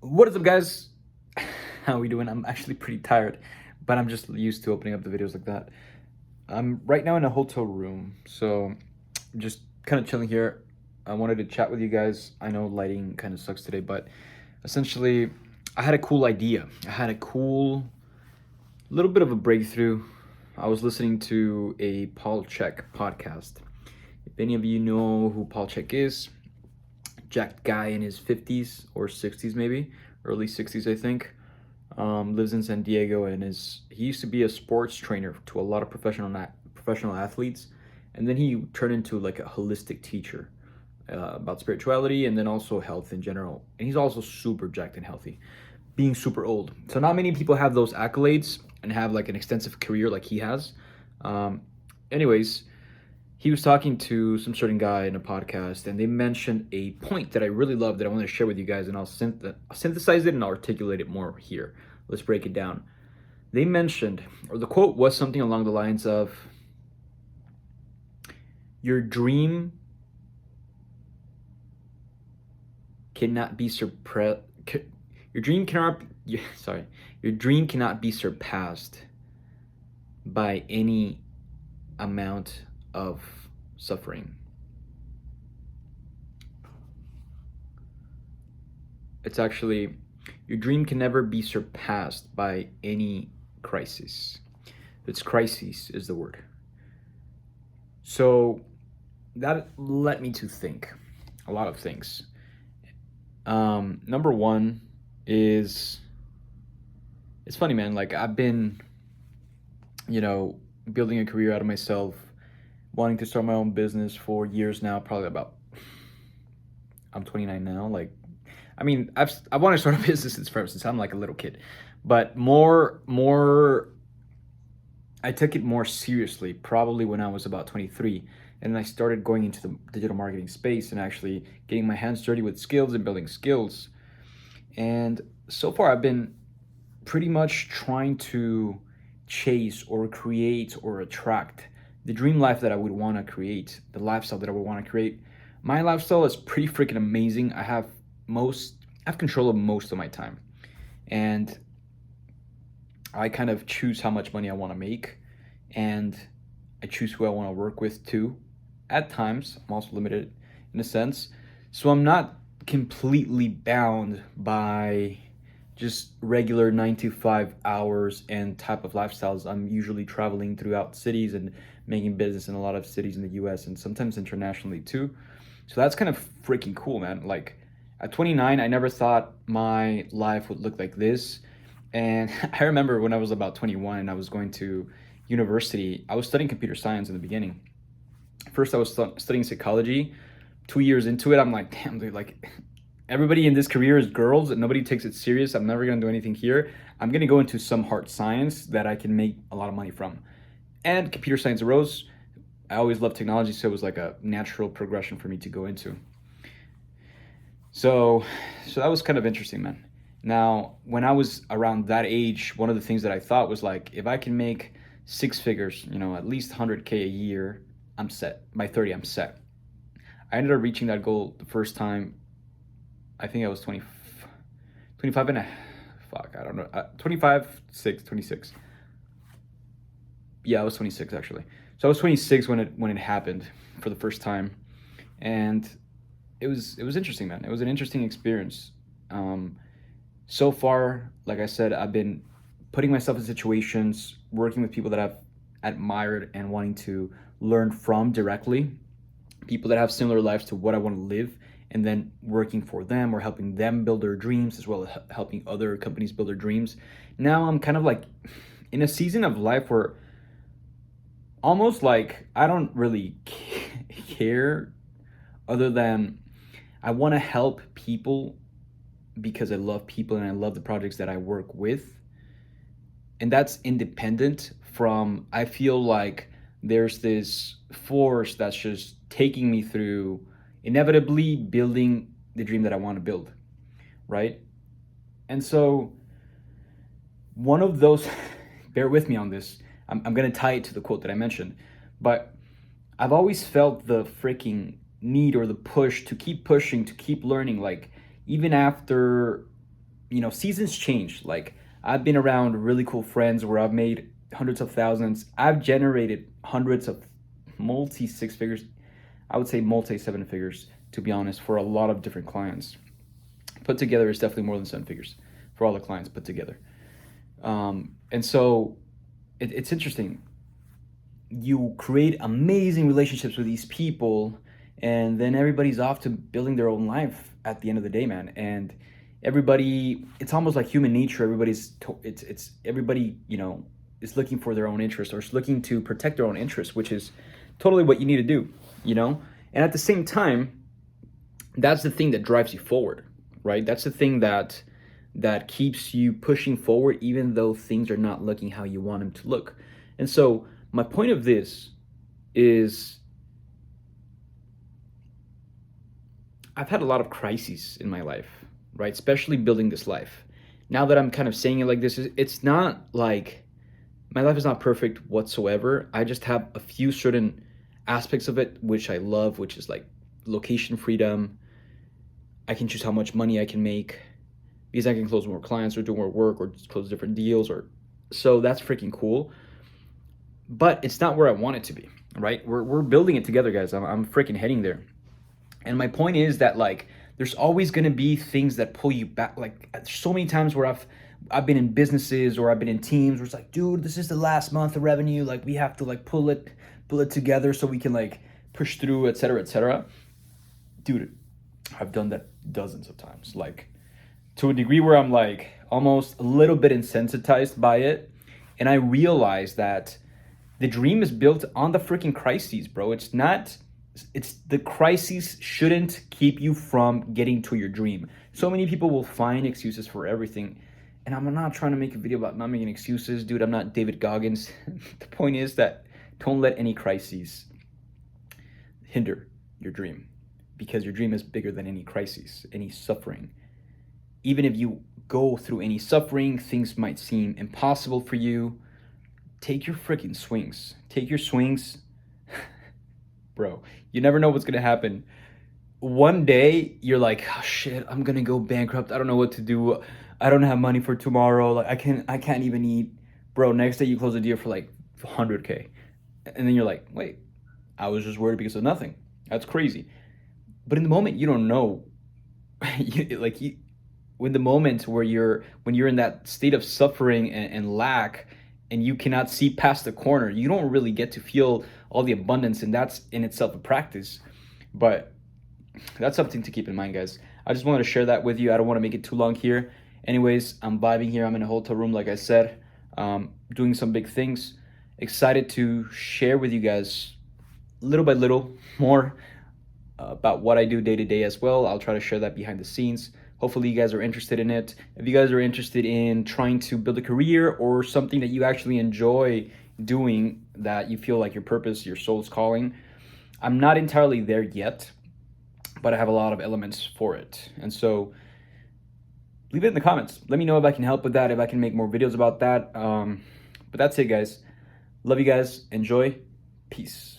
What is up, guys? How we doing? I'm actually pretty tired, but I'm just used to opening up the videos like that. I'm right now in a hotel room, so just kind of chilling here. I wanted to chat with you guys. I know lighting kind of sucks today, but essentially, I had a cool idea. I had a cool little bit of a breakthrough. I was listening to a Paul Chek podcast. If any of you know who Paul Chek is, jacked guy in his 50s or 60s, maybe early 60s, I think. Lives in San Diego and he used to be a sports trainer to a lot of professional athletes, and then he turned into like a holistic teacher about spirituality and then also health in general. And he's also super jacked and healthy, being super old. So not many people have those accolades and have like an extensive career like he has. Um, anyways, he was talking to some certain guy in a podcast, and they mentioned a point that I really love that I want to share with you guys, and I'll synthesize it and I'll articulate it more here. Let's break it down. They mentioned, or the quote was something along the lines of, "Your dream cannot be surpassed. Your dream cannot. Sorry, your dream cannot be surpassed by any amount of suffering." It's actually, your dream can never be surpassed by any crisis. It's crisis is the word. So that led me to think a lot of things. Number one is, it's funny, man. Like, I've been, you know, building a career out of myself, wanting to start my own business for years now. Probably about, I'm 29 now. Like, I mean, I want to start a business since I'm like a little kid, but more I took it more seriously probably when I was about 23, and I started going into the digital marketing space and actually getting my hands dirty with skills and building skills. And so far, I've been pretty much trying to chase or create or attract the dream life that I would want to create, the lifestyle that I would want to create. My lifestyle is pretty freaking amazing. I have control of most of my time, and I kind of choose how much money I want to make, and I choose who I want to work with too. At times, I'm also limited in a sense, so I'm not completely bound by just regular 9 to 5 hours and type of lifestyles. I'm usually traveling throughout cities and making business in a lot of cities in the US and sometimes internationally too. So that's kind of freaking cool, man. Like, at 29, I never thought my life would look like this. And I remember when I was about 21 and I was going to university, I was studying computer science in the beginning. First, I was studying psychology. 2 years into it, I'm like, damn, dude, like, everybody in this career is girls and nobody takes it serious. I'm never gonna do anything here. I'm gonna go into some hard science that I can make a lot of money from. And computer science arose. I always loved technology, so it was like a natural progression for me to go into. So, so that was kind of interesting, man. Now, when I was around that age, one of the things that I thought was like, if I can make six figures, at least 100K a year, I'm set. By 30, I'm set. I ended up reaching that goal the first time. I think I was 20, 25 and a, fuck, I don't know, 25, 6, 26. Yeah, I was 26 actually. So I was 26 when it happened for the first time, and it was interesting, man. It was an interesting experience. Um, so far, like I said, I've been putting myself in situations, working with people that I've admired and wanting to learn from directly, people that have similar lives to what I want to live, and then working for them or helping them build their dreams as well as helping other companies build their dreams. Now I'm kind of like in a season of life where almost like I don't really care, other than I want to help people because I love people and I love the projects that I work with. And that's independent from, I feel like there's this force that's just taking me through inevitably building the dream that I want to build, right? And so, one of those, bear with me on this, I'm going to tie it to the quote that I mentioned, but I've always felt the freaking need or the push to keep pushing, to keep learning. Like, even after seasons change. Like, I've been around really cool friends where I've made hundreds of thousands. I've generated hundreds of multi six figures, I would say multi seven figures, to be honest, for a lot of different clients. Put together, it's definitely more than seven figures for all the clients put together. And so it's interesting. You create amazing relationships with these people, and then everybody's off to building their own life at the end of the day, man. And everybody, it's almost like human nature. It's everybody, is looking for their own interest, or is looking to protect their own interest, which is totally what you need to do, And at the same time, that's the thing that drives you forward, right? That's the thing that keeps you pushing forward, even though things are not looking how you want them to look. And so my point of this is, I've had a lot of crises in my life, right? Especially building this life. Now that I'm kind of saying it like this, it's not like my life is not perfect whatsoever. I just have a few certain aspects of it which I love, which is like location freedom. I can choose how much money I can make because I can close more clients or do more work or just close different deals, so that's freaking cool. But it's not where I want it to be, right? We're building it together, guys. I'm freaking heading there. And my point is that, like, there's always going to be things that pull you back. Like, so many times where I've been in businesses or I've been in teams where it's like, dude, this is the last month of revenue. Like, we have to like pull it together so we can like push through, et cetera, et cetera. Dude, I've done that dozens of times, like to a degree where I'm like almost a little bit insensitized by it. And I realize that the dream is built on the freaking crises, bro. It's the crises shouldn't keep you from getting to your dream. So many people will find excuses for everything. And I'm not trying to make a video about not making excuses, dude. I'm not David Goggins. The point is that don't let any crises hinder your dream, because your dream is bigger than any crises, any suffering. Even if you go through any suffering, things might seem impossible for you. Take your freaking swings. Take your swings. Bro, you never know what's going to happen. One day, you're like, oh, shit, I'm going to go bankrupt. I don't know what to do. I don't have money for tomorrow. Like, I can't even eat. Bro, next day you close a deal for like 100K. And then you're like, wait, I was just worried because of nothing. That's crazy. But in the moment, you don't know. When the moment when you're in that state of suffering and lack, and you cannot see past the corner, you don't really get to feel all the abundance, and that's in itself a practice. But that's something to keep in mind, guys. I just wanted to share that with you. I don't want to make it too long here. Anyways, I'm vibing here. I'm in a hotel room, like I said, doing some big things. Excited to share with you guys little by little more about what I do day to day as well. I'll try to share that behind the scenes. Hopefully you guys are interested in it. If you guys are interested in trying to build a career or something that you actually enjoy doing, that you feel like your purpose, your soul's calling, I'm not entirely there yet, but I have a lot of elements for it. And so leave it in the comments. Let me know if I can help with that, if I can make more videos about that. But that's it, guys. Love you guys. Enjoy. Peace.